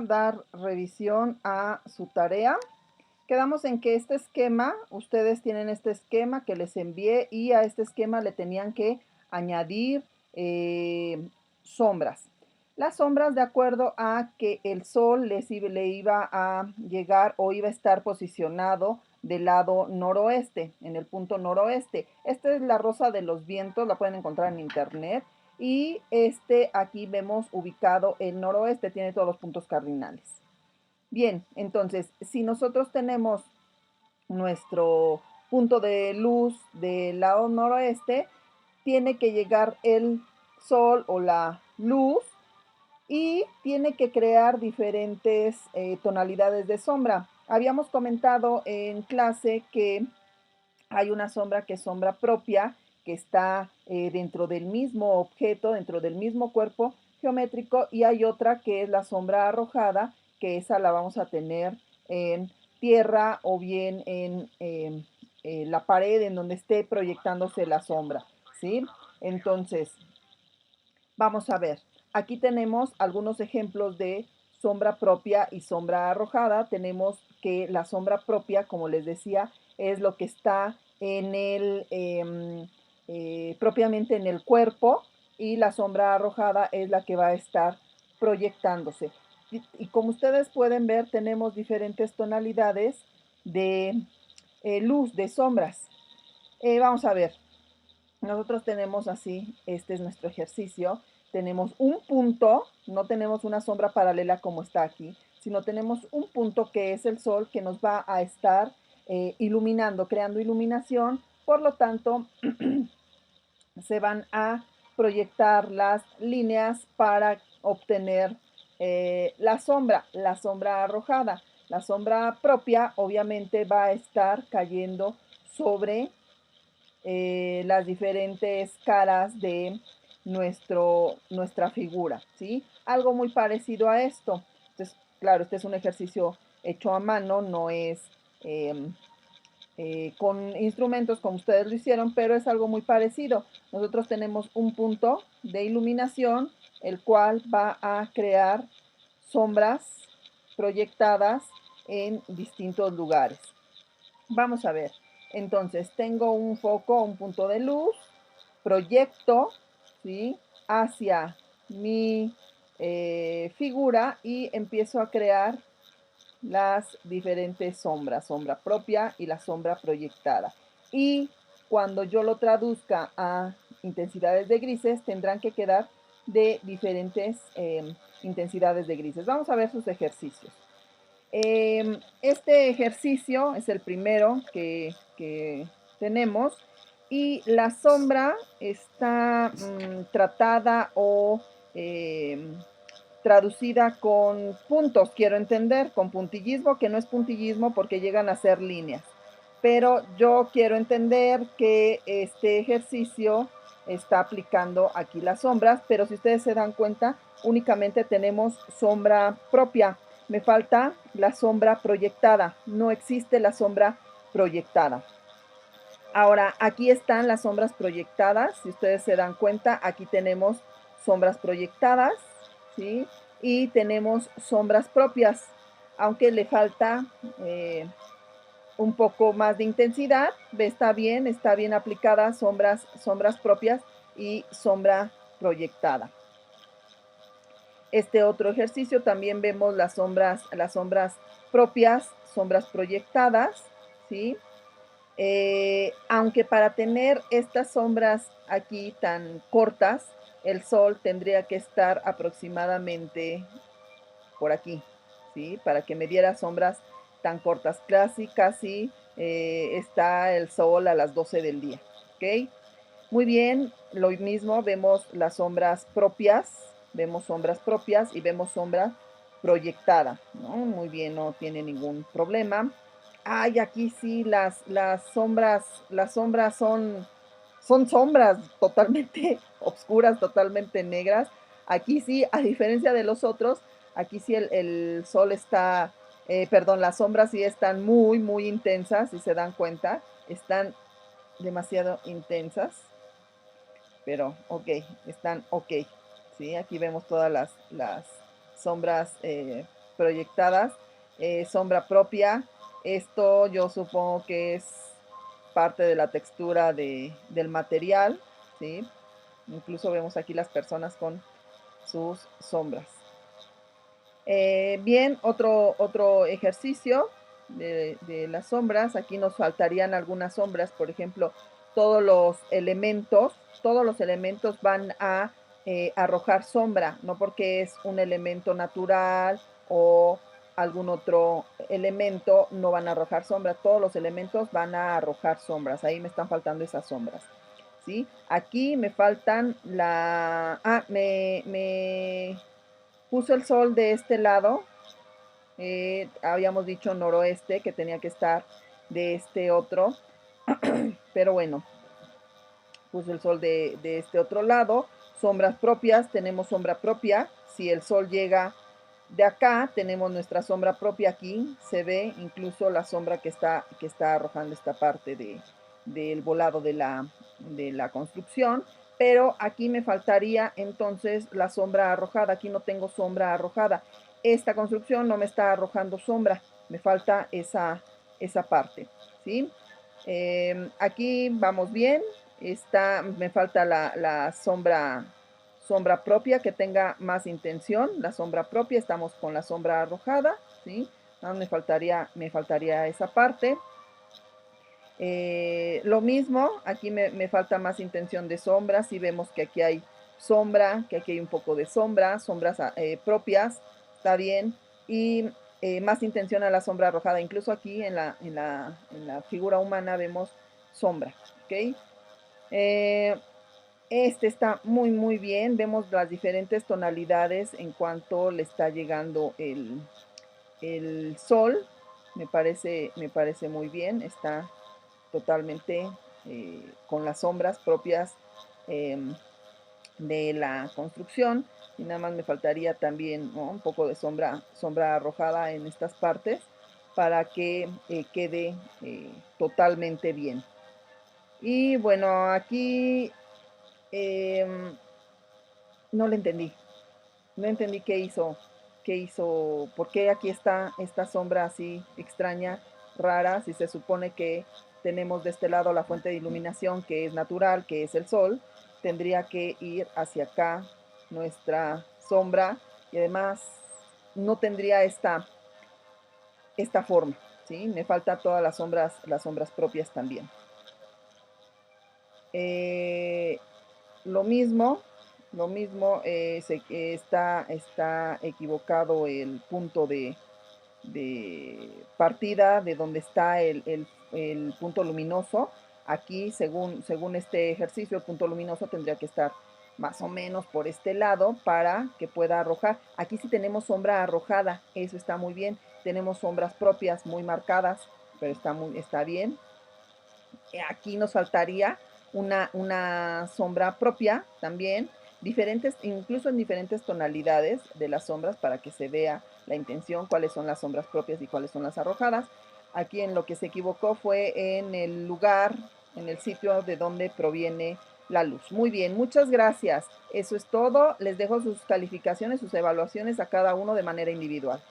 dar revisión a su tarea. Quedamos en que este esquema, ustedes tienen este esquema que les envié y a este esquema le tenían que añadir sombras. Las sombras de acuerdo a que el sol le iba a llegar o iba a estar posicionado del lado noroeste, en el punto noroeste. Esta es la rosa de los vientos, la pueden encontrar en internet. Y aquí vemos ubicado el noroeste, tiene todos los puntos cardinales. Bien, entonces, si nosotros tenemos nuestro punto de luz del lado noroeste, tiene que llegar el sol o la luz y tiene que crear diferentes tonalidades de sombra. Habíamos comentado en clase que hay una sombra que es sombra propia, que está dentro del mismo objeto, dentro del mismo cuerpo geométrico, y hay otra que es la sombra arrojada, que esa la vamos a tener en tierra o bien en la pared en donde esté proyectándose la sombra, ¿sí? Entonces, vamos a ver. Aquí tenemos algunos ejemplos de sombra propia y sombra arrojada. Tenemos que la sombra propia, como les decía, es lo que está en propiamente en el cuerpo, y la sombra arrojada es la que va a estar proyectándose. Y como ustedes pueden ver, tenemos diferentes tonalidades de luz, de sombras. Vamos a ver. Nosotros tenemos así, este es nuestro ejercicio, tenemos un punto, no tenemos una sombra paralela como está aquí, sino tenemos un punto que es el sol que nos va a estar iluminando, creando iluminación. Por lo tanto, se van a proyectar las líneas para obtener la sombra arrojada. La sombra propia obviamente va a estar cayendo sobre las diferentes caras de nuestra figura, ¿sí? Algo muy parecido a esto. Entonces, claro, este es un ejercicio hecho a mano, no es con instrumentos como ustedes lo hicieron, pero es algo muy parecido. Nosotros tenemos un punto de iluminación, el cual va a crear sombras proyectadas en distintos lugares. Vamos a ver. Entonces, tengo un foco, un punto de luz, proyecto, ¿sí?, hacia mi figura y empiezo a crear las diferentes sombras, sombra propia y la sombra proyectada. Y cuando yo lo traduzca a intensidades de grises, tendrán que quedar de diferentes intensidades de grises. Vamos a ver sus ejercicios. Este ejercicio es el primero que tenemos, y la sombra está tratada o traducida con puntos, quiero entender, con puntillismo, que no es puntillismo porque llegan a ser líneas. Pero yo quiero entender que este ejercicio está aplicando aquí las sombras, pero si ustedes se dan cuenta, únicamente tenemos sombra propia. Me falta la sombra proyectada. No existe la sombra proyectada. Ahora, aquí están las sombras proyectadas. Si ustedes se dan cuenta, aquí tenemos sombras proyectadas, ¿sí? Y tenemos sombras propias, aunque le falta un poco más de intensidad. Está bien aplicada sombras propias y sombra proyectada. Este otro ejercicio también vemos las sombras propias, sombras proyectadas, ¿sí? Aunque para tener estas sombras aquí tan cortas, el sol tendría que estar aproximadamente por aquí, ¿sí? Para que me diera sombras tan cortas. Casi está el sol a las 12 del día, ¿ok? Muy bien, lo mismo, vemos las sombras propias, y vemos sombra proyectada, ¿no? Muy bien, no tiene ningún problema. Ay, aquí sí, las sombras son sombras totalmente oscuras, totalmente negras. Aquí sí, a diferencia de los otros, aquí sí el sol está, perdón, las sombras sí están muy intensas, si se dan cuenta, están demasiado intensas, pero ok, están ok, ¿sí? Aquí vemos todas las sombras proyectadas, sombra propia. Esto yo supongo que es parte de la textura del material, ¿sí? Incluso vemos aquí las personas con sus sombras. Bien, otro ejercicio de las sombras. Aquí nos faltarían algunas sombras, por ejemplo, todos los elementos van a arrojar sombra, no porque es un elemento natural o algún otro elemento no van a arrojar sombra, todos los elementos van a arrojar sombras. Ahí me están faltando esas sombras, ¿sí? Aquí me faltan me puso el sol de este lado. Habíamos dicho noroeste, que tenía que estar de este otro, pero bueno, puso el sol de este otro lado. Sombras propias, tenemos sombra propia. Si el sol llega de acá, tenemos nuestra sombra propia aquí. Se ve incluso la sombra que está arrojando esta parte del volado de la construcción. Pero aquí me faltaría entonces la sombra arrojada. Aquí no tengo sombra arrojada. Esta construcción no me está arrojando sombra. Me falta esa parte, ¿sí? Aquí vamos bien. Me falta la sombra propia que tenga más intención. La sombra propia, estamos con la sombra arrojada, ¿sí? Me faltaría esa parte. Lo mismo, aquí me falta más intención de sombra. Si vemos que aquí hay sombra, que aquí hay un poco de sombras propias, está bien. Y más intención a la sombra arrojada. Incluso aquí en la figura humana vemos sombra, ¿ok? Este está muy bien. Vemos las diferentes tonalidades en cuanto le está llegando el sol. Me parece muy bien. Está totalmente con las sombras propias eh, de la construcción. Y nada más me faltaría también, ¿no?, un poco de sombra arrojada en estas partes para que quede totalmente bien. Y bueno, aquí no le entendí. No entendí qué hizo, por qué aquí está esta sombra así extraña, rara, si se supone que tenemos de este lado la fuente de iluminación que es natural, que es el sol. Tendría que ir hacia acá nuestra sombra y además no tendría esta forma, ¿sí? Me falta todas las sombras propias también. Lo mismo, está equivocado el punto de partida de donde está el punto luminoso. Aquí, según este ejercicio, el punto luminoso tendría que estar más o menos por este lado para que pueda arrojar. Aquí sí tenemos sombra arrojada, eso está muy bien. Tenemos sombras propias muy marcadas, pero está bien. Aquí nos faltaría una sombra propia también, incluso en diferentes tonalidades de las sombras para que se vea la intención, cuáles son las sombras propias y cuáles son las arrojadas. Aquí en lo que se equivocó fue en el lugar, en el sitio de donde proviene la luz. Muy bien, muchas gracias. Eso es todo. Les dejo sus calificaciones, sus evaluaciones a cada uno de manera individual.